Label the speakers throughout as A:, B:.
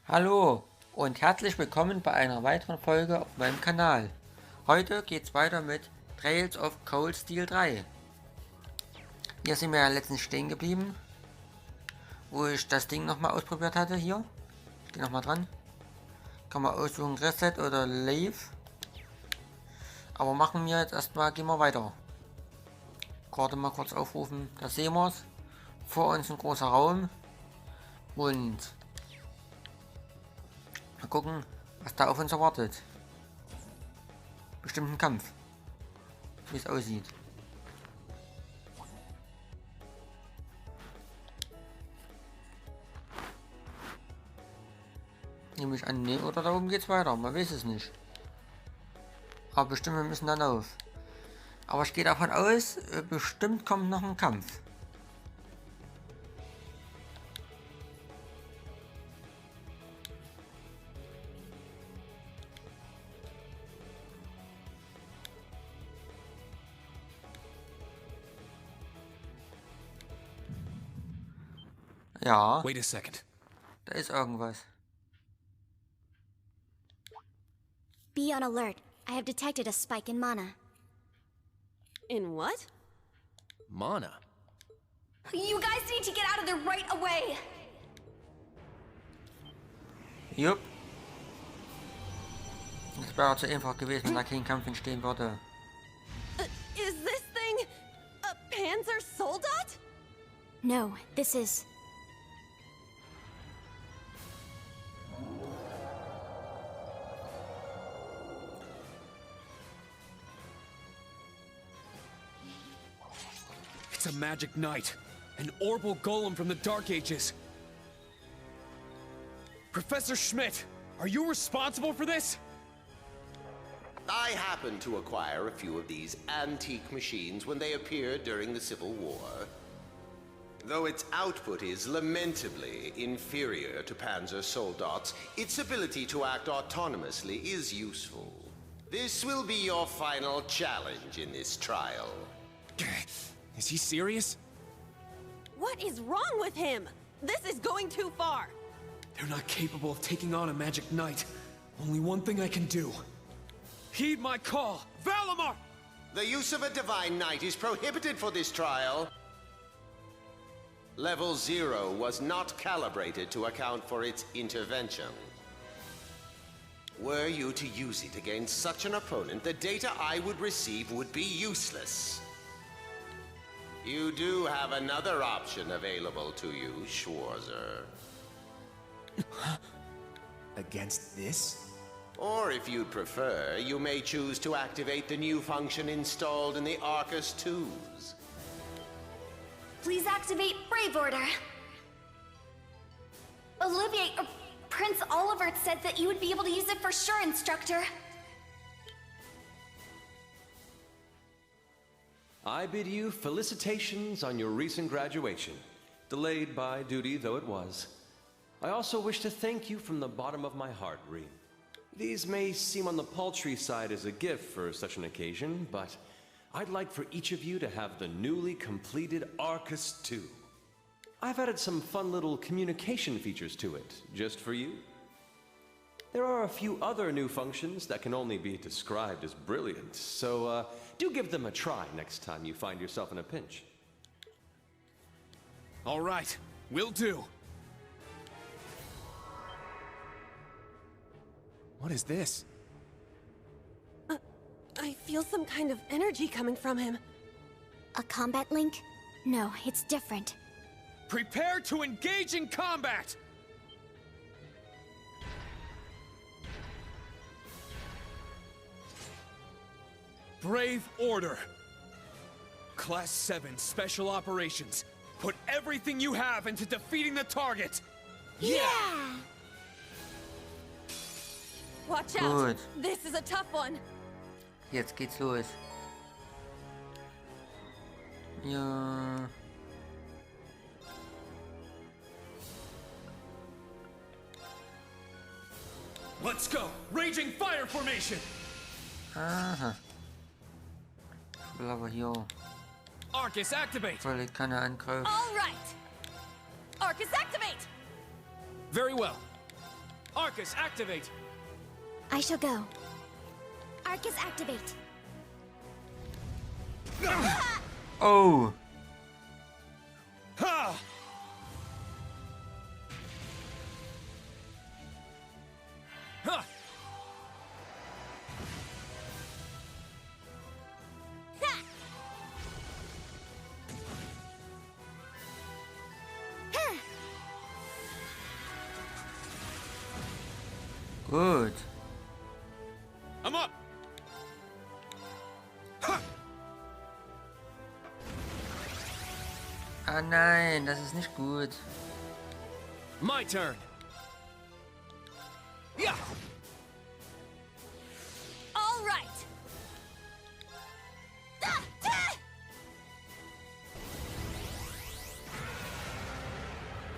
A: Hallo und herzlich willkommen bei einer weiteren Folge auf meinem Kanal. Heute geht's weiter mit Trails of Cold Steel 3. Hier sind wir ja letztens stehen geblieben, wo ich das Ding nochmal ausprobiert hatte. Hier, ich gehe nochmal dran. Kann man aussuchen Reset oder Leave. Aber machen wir jetzt erstmal, gehen wir weiter. Karte mal kurz aufrufen, da sehen wir es. Vor uns ein großer Raum und mal gucken, was da auf uns erwartet. Bestimmt ein Kampf, wie es aussieht. Nehme ich an, nee, oder da oben geht's weiter, man weiß es nicht. Aber bestimmt, wir müssen dann auf. Aber ich gehe davon aus, bestimmt kommt noch ein Kampf. Ja,
B: Wait a second.
A: da ist irgendwas.
C: Be on alert. I have detected a spike in mana.
D: In what?
B: Mana?
C: You guys need to get out of there right away!
A: Jupp. Das wäre zu einfach gewesen, wenn da kein Kampf entstehen würde.
D: Is this thing a Panzer Soldat?
C: No, this is...
B: It's a magic knight. An orbital golem from the Dark Ages. Professor Schmidt, are you responsible for this?
E: I happened to acquire a few of these antique machines when they appeared during the Civil War. Though its output is lamentably inferior to Panzer Soldats, its ability to act autonomously is useful. This will be your final challenge in this trial.
B: Is he serious?
D: What is wrong with him? This is going too far.
B: They're not capable of taking on a magic knight. Only one thing I can do. Heed my call! Valimar!
E: The use of a Divine Knight is prohibited for this trial. Level 0 was not calibrated to account for its intervention. Were you to use it against such an opponent, the data I would receive would be useless. You do have another option available to you, Schwarzer.
F: Against this?
E: Or if you'd prefer, you may choose to activate the new function installed in the Arcus 2s.
C: Please activate Brave Order. Olivier, Prince Oliver said that you would be able to use it for sure, Instructor.
G: I bid you felicitations on your recent graduation, delayed by duty though it was. I also wish to thank you from the bottom of my heart, Reed. These may seem on the paltry side as a gift for such an occasion, but I'd like for each of you to have the newly completed Arcus 2. I've added some fun little communication features to it, just for you. There are a few other new functions that can only be described as brilliant, so do give them a try next time you find yourself in a pinch.
B: All right, will do. What is this?
D: I feel some kind of energy coming from him.
C: A combat link? No, it's different.
B: Prepare to engage in combat! Brave Order. Class 7 Special Operations. Put everything you have into defeating the target!
C: Yeah!
D: Watch out!
A: Good.
D: This is a tough one.
A: Jetzt geht's los. Ja.
B: Let's go! Raging Fire Formation!
A: Aha. Ich will aber hier
B: Arcus, activate!
A: volle Kanne angreifen.
D: All right. Arcus, activate!
B: Very well. Arcus, activate!
C: I shall go. Arcus activate.
A: Oh.
B: Ha! Ha!
A: Gut.
B: I'm up! Ha!
A: Ah nein, das ist nicht gut.
B: My turn! Yeah!
D: All right.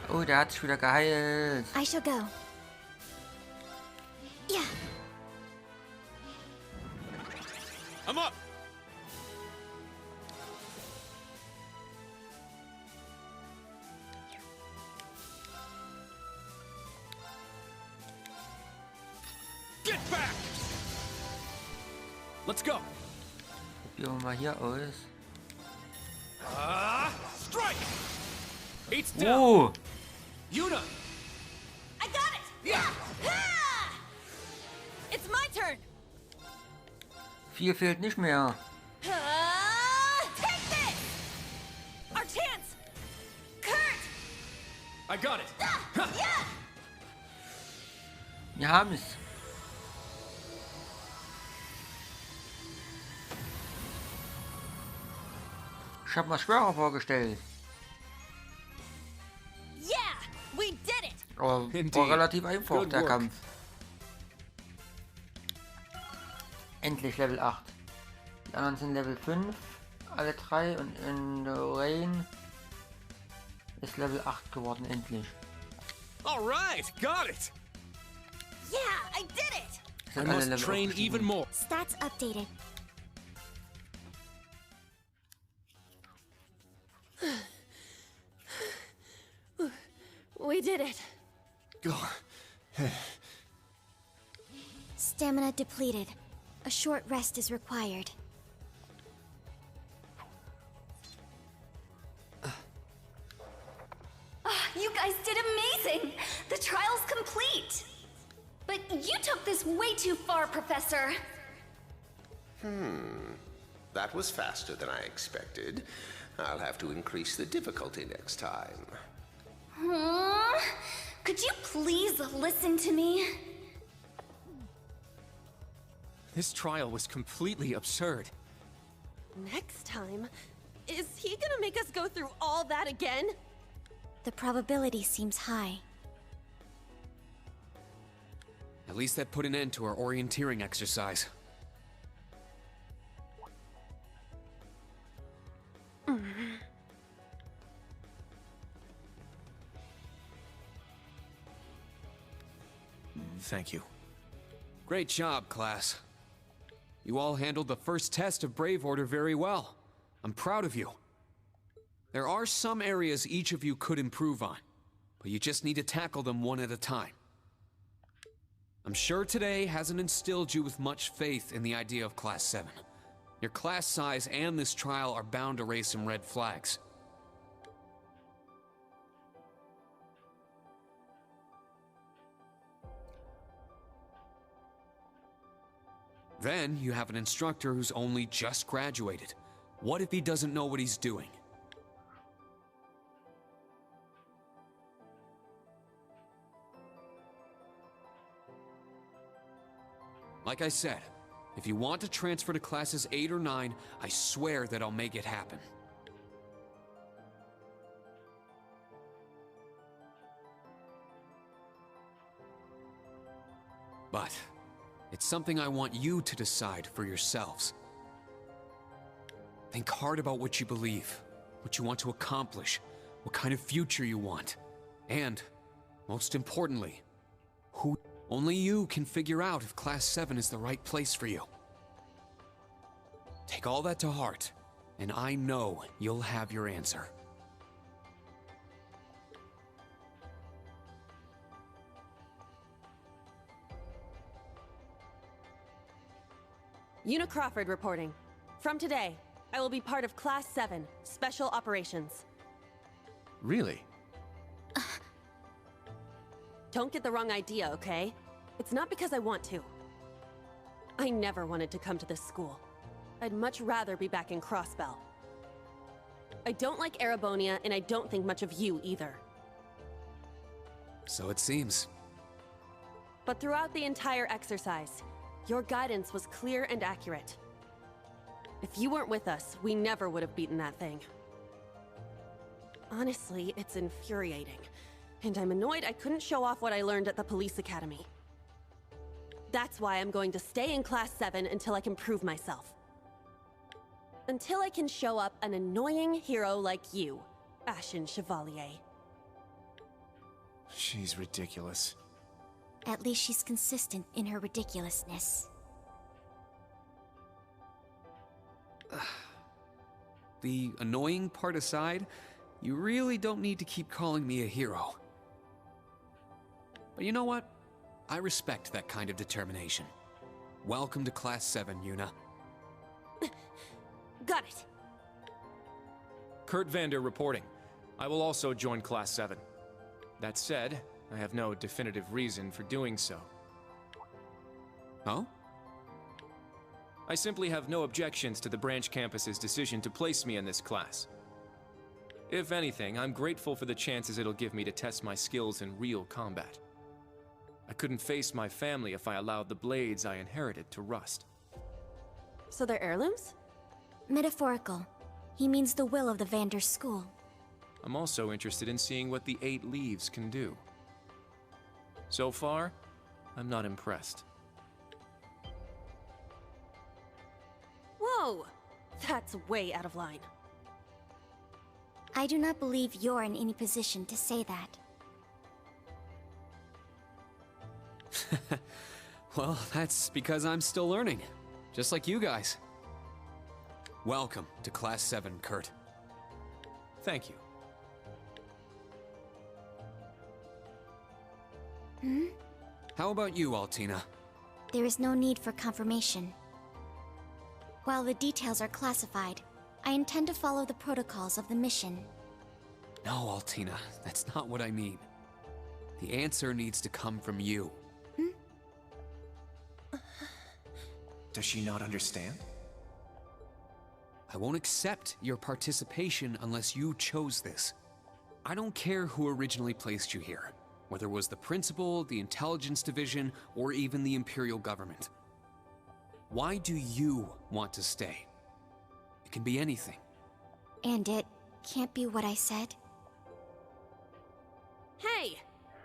A: Oh, der hat sich wieder geheilt.
C: I shall go. Yeah.
B: I'm up! Get back! Let's go!
A: Probieren wir mal hier aus.
B: Strike! Eight's down!
A: Oh!
B: Yuna!
D: I got it.
B: Yeah!
D: Ha! It's my turn.
A: Viel fehlt nicht mehr.
D: Take this. Our chance. Kurt.
B: I got it!
D: Yeah.
A: Wir haben es. Ich habe mir schwerer vorgestellt.
D: Yeah. We did it.
A: Aber
B: Indeed.
A: war relativ einfach,
B: Good
A: der
B: work.
A: Kampf. Endlich Level 8. Die anderen sind Level 5, alle 3, und in der Rain ist Level 8 geworden, endlich.
B: All right, got it!
D: Yeah, I did it.
A: Sind
B: I
A: alle
B: must
A: Level
B: train
A: aufgestiegen.
B: even more.
C: Stats updated.
D: We did it.
C: Stamina depleted. A short rest is required.
H: You guys did amazing! The trial's complete! But you took this way too far, Professor.
E: That was faster than I expected. I'll have to increase the difficulty next time.
H: Could you please listen to me?
B: This trial was completely absurd.
D: Next time, is he gonna make us go through all that again?
C: The probability seems high.
B: At least that put an end to our orienteering exercise.
F: Thank you.
B: Great job, class. You all handled the first test of Brave Order very well. I'm proud of you. There are some areas each of you could improve on, but you just need to tackle them one at a time. I'm sure today hasn't instilled you with much faith in the idea of Class 7. Your class size and this trial are bound to raise some red flags. Then you have an instructor who's only just graduated. What if he doesn't know what he's doing? Like I said, if you want to transfer to classes 8 or 9, I swear that I'll make it happen. But it's something I want you to decide for yourselves. Think hard about what you believe, what you want to accomplish, what kind of future you want, and, most importantly, who. Only you can figure out if Class 7 is the right place for you. Take all that to heart, and I know you'll have your answer.
D: Una Crawford reporting. From today, I will be part of Class 7, Special Operations.
F: Really?
D: Don't get the wrong idea, okay? It's not because I want to. I never wanted to come to this school. I'd much rather be back in Crossbell. I don't like Erebonia, and I don't think much of you either.
B: So it seems.
D: But throughout the entire exercise, your guidance was clear and accurate. If you weren't with us, we never would have beaten that thing. Honestly, it's infuriating. And I'm annoyed I couldn't show off what I learned at the police academy. That's why I'm going to stay in Class 7 until I can prove myself. Until I can show up an annoying hero like you, Ashen Chevalier.
F: She's ridiculous.
H: At least she's consistent in her ridiculousness.
B: The annoying part aside, you really don't need to keep calling me a hero. But you know what? I respect that kind of determination. Welcome to Class 7, Una.
D: Got it.
I: Kurt Vander reporting. I will also join Class 7. That said, I have no definitive reason for doing so.
B: Oh?
I: I simply have no objections to the branch campus's decision to place me in this class. If anything, I'm grateful for the chances it'll give me to test my skills in real combat. I couldn't face my family if I allowed the blades I inherited to rust.
D: So they're heirlooms?
H: Metaphorical. He means the will of the Vander school.
I: I'm also interested in seeing what the 8 leaves can do. So far, I'm not impressed.
D: Whoa! That's way out of line.
H: I do not believe you're in any position to say that.
B: Well, that's because I'm still learning. Just like you guys. Welcome to Class 7, Kurt.
I: Thank you.
B: How about you, Altina?
H: There is no need for confirmation. While the details are classified, I intend to follow the protocols of the mission.
B: No, Altina, that's not what I mean. The answer needs to come from you.
F: Does she not understand?
B: I won't accept your participation unless you chose this. I don't care who originally placed you here, whether it was the principal, the intelligence division, or even the Imperial government. Why do you want to stay? It can be anything.
H: And it can't be what I said?
D: Hey!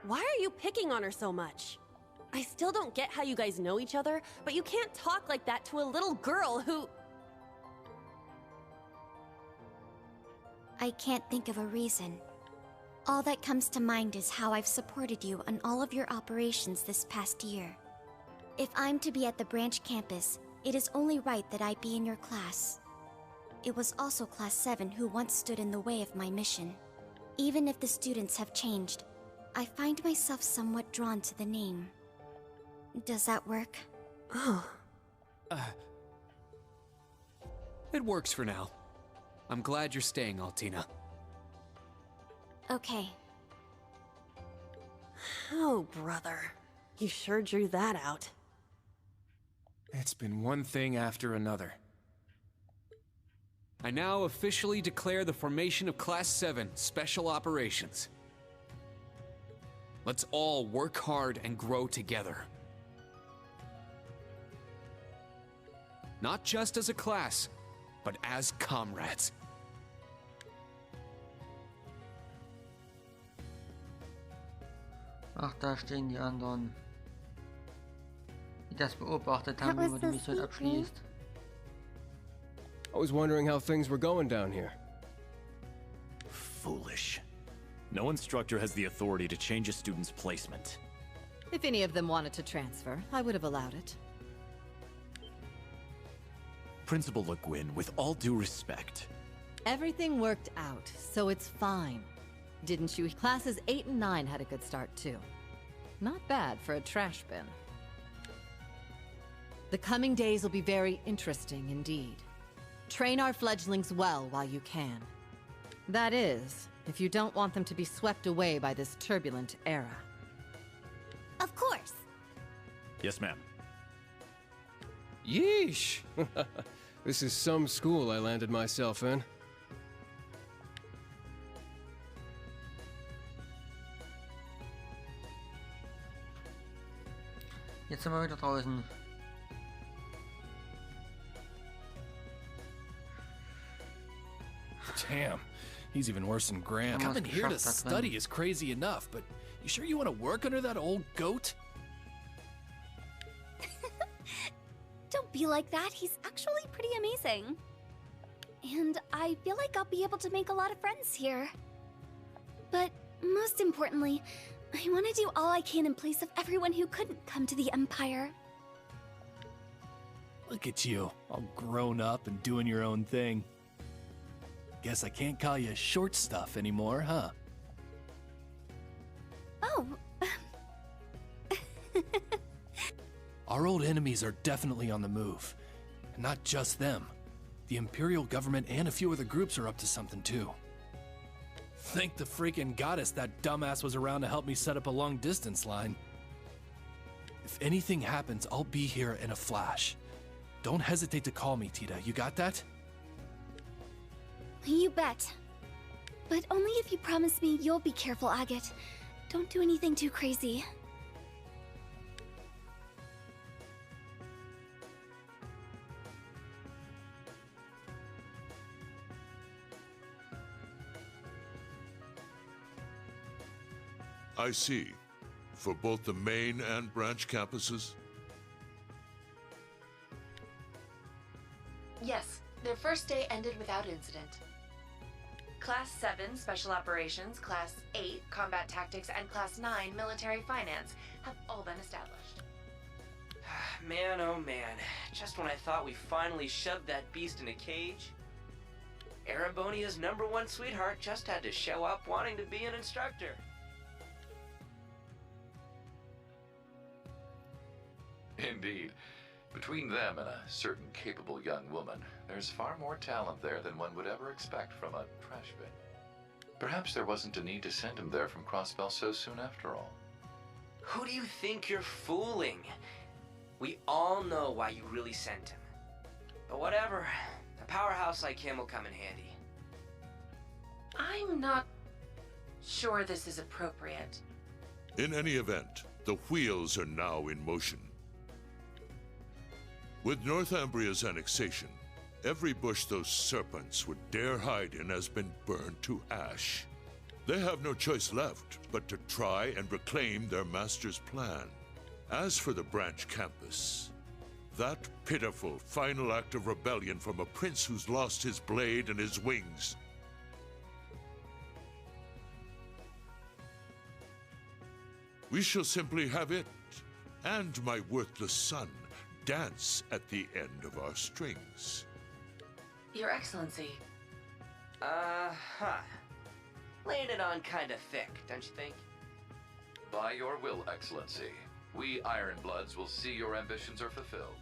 D: Why are you picking on her so much? I still don't get how you guys know each other, but you can't talk like that to a little girl who...
H: I can't think of a reason. All that comes to mind is how I've supported you on all of your operations this past year. If I'm to be at the branch campus, it is only right that I be in your class. It was also Class 7 who once stood in the way of my mission. Even if the students have changed, I find myself somewhat drawn to the name. Does that work?
D: Oh.
B: It works for now. I'm glad you're staying, Altina.
H: Okay.
D: Oh, brother. You sure drew that out.
I: It's been one thing after another.
B: I now officially declare the formation of Class 7 Special Operations. Let's all work hard and grow together. Not just as a class, but as comrades.
A: Ach, da stehen die anderen, die das beobachtet haben, wie man die Mission abschließt.
J: I was wondering how things were going down here.
K: Foolish. No instructor has the authority to change a student's placement.
L: If any of them wanted to transfer, I would have allowed it.
K: Principal Le Guin, with all due respect.
L: Everything worked out, so it's fine. Didn't you? Classes 8 and 9 had a good start, too. Not bad for a trash bin. The coming days will be very interesting indeed. Train our fledglings well while you can. That is, if you don't want them to be swept away by this turbulent era.
H: Of course.
K: Yes, ma'am.
J: Yeesh! This is some school I landed myself in.
A: Jetzt sind wir wieder draußen.
F: Damn, he's even worse than Grant.
A: Coming here to study
F: is crazy enough, but you sure you want to work under that old goat?
C: Don't be like that. He's actually pretty amazing. And I feel like I'll be able to make a lot of friends here. But most importantly, I want to do all I can in place of everyone who couldn't come to the Empire.
M: Look at you, all grown up and doing your own thing. Guess I can't call you short stuff anymore, huh?
C: Oh.
M: Our old enemies are definitely on the move. And not just them. The Imperial government and a few other groups are up to something too. Thank the freaking goddess that dumbass was around to help me set up a long-distance line. If anything happens, I'll be here in a flash. Don't hesitate to call me, Tita. You got that?
C: You bet. But only if you promise me you'll be careful, Agate. Don't do anything too crazy.
N: I see. For both the main and branch campuses?
O: Yes, their first day ended without incident. Class 7 Special Operations, Class 8 Combat Tactics, and Class 9 Military Finance have all been established.
P: Man, oh man. Just when I thought we finally shoved that beast in a cage, Erebonia's #1 sweetheart just had to show up wanting to be an instructor.
Q: Indeed. Between them and a certain capable young woman, there's far more talent there than one would ever expect from a trash bin. Perhaps there wasn't a need to send him there from Crossbell so soon after all.
P: Who do you think you're fooling? We all know why you really sent him. But whatever, a powerhouse like him will come in handy.
O: I'm not sure this is appropriate.
N: In any event, the wheels are now in motion. With Northumbria's annexation, every bush those serpents would dare hide in has been burned to ash. They have no choice left but to try and reclaim their master's plan. As for the branch campus, that pitiful final act of rebellion from a prince who's lost his blade and his wings. We shall simply have it, and my worthless son, dance at the end of our strings.
O: Your Excellency.
P: Laying it on kinda thick, don't you think?
Q: By your will, Excellency, we Ironbloods will see your ambitions are fulfilled.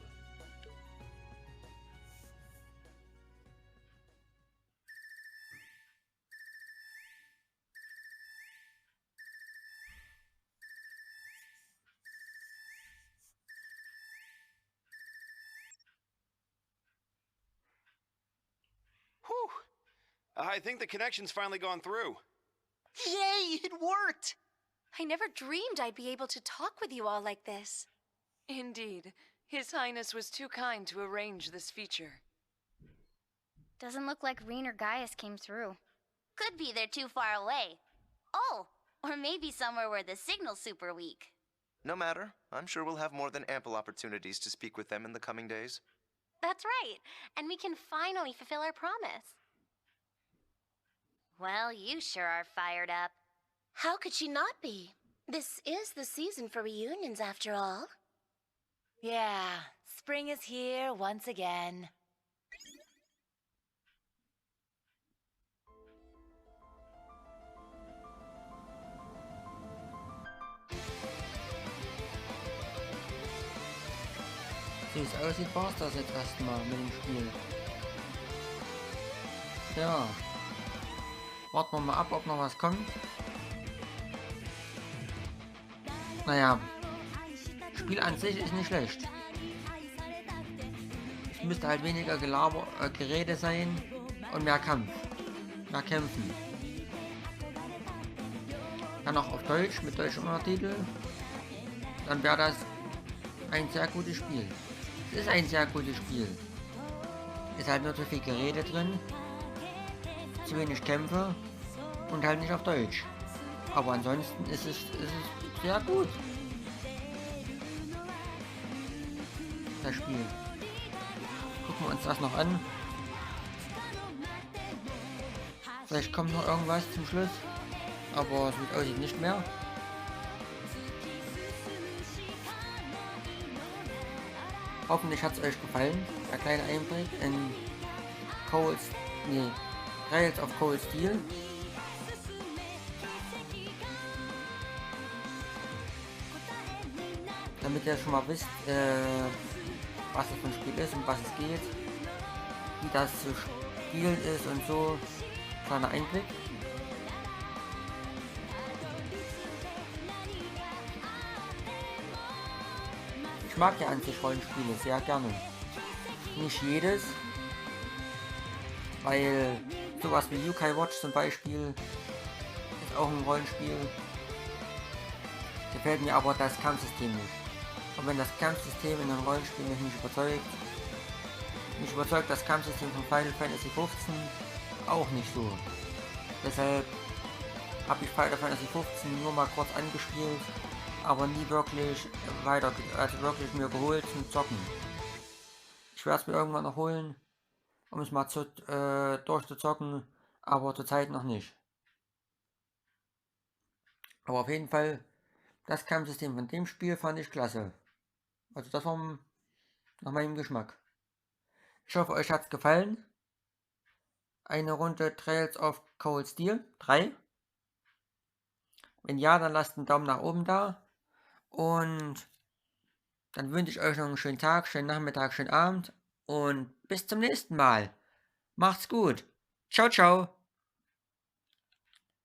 R: Whew! I think the connection's finally gone through.
C: Yay, it worked! I never dreamed I'd be able to talk with you all like this.
O: Indeed. His Highness was too kind to arrange this feature.
H: Doesn't look like Reen or Gaius came through. Could be they're too far away. Oh, or maybe somewhere where the signal's super weak.
F: No matter. I'm sure we'll have more than ample opportunities to speak with them in the coming days.
H: That's right, and we can finally fulfill our promise. Well, you sure are fired up.
S: How could she not be? This is the season for reunions, after all.
O: Yeah, spring is here once again.
A: Sie wie es aussieht, war es das jetzt erstmal mit dem Spiel. Ja. Warten wir mal ab, ob noch was kommt. Naja. Spiel an sich ist nicht schlecht. Es müsste halt weniger Gerede sein und mehr Kampf. Mehr Kämpfen. Dann auch auf Deutsch mit deutschem Untertitel. Dann wäre das ein sehr gutes Spiel. Es ist ein sehr gutes Spiel. Ist halt nur zu viel Gerede drin. Zu wenig Kämpfe. Und halt nicht auf Deutsch. Aber ansonsten ist es sehr gut. Das Spiel. Gucken wir uns das noch an. Vielleicht kommt noch irgendwas zum Schluss. Aber es wird aussieht nicht mehr. Hoffentlich hat es euch gefallen. Der kleine Einblick in Trails of Cold Steel. Damit ihr schon mal wisst, was das für ein Spiel ist und was es geht, wie das zu spielen ist und so. Kleiner Einblick. Ich mag ja an sich Rollenspiele sehr gerne. Nicht jedes, weil sowas wie UK Watch zum Beispiel ist auch ein Rollenspiel. Gefällt mir aber das Kampfsystem nicht. Und wenn das Kampfsystem in einem Rollenspiel mich nicht überzeugt das Kampfsystem von Final Fantasy 15 auch nicht so. Deshalb habe ich Final Fantasy 15 nur mal kurz angespielt, aber nie wirklich wirklich mir geholt zum Zocken. Ich werde es mir irgendwann noch holen, um es mal durchzuzocken, aber zurzeit noch nicht. Aber auf jeden Fall, das Kampfsystem von dem Spiel fand ich klasse. Also das war nach meinem Geschmack. Ich hoffe, euch hat es gefallen. Eine Runde Trails of Cold Steel 3. Wenn ja, dann lasst einen Daumen nach oben da. Und dann wünsche ich euch noch einen schönen Tag, schönen Nachmittag, schönen Abend. Und bis zum nächsten Mal. Macht's gut. Ciao, ciao.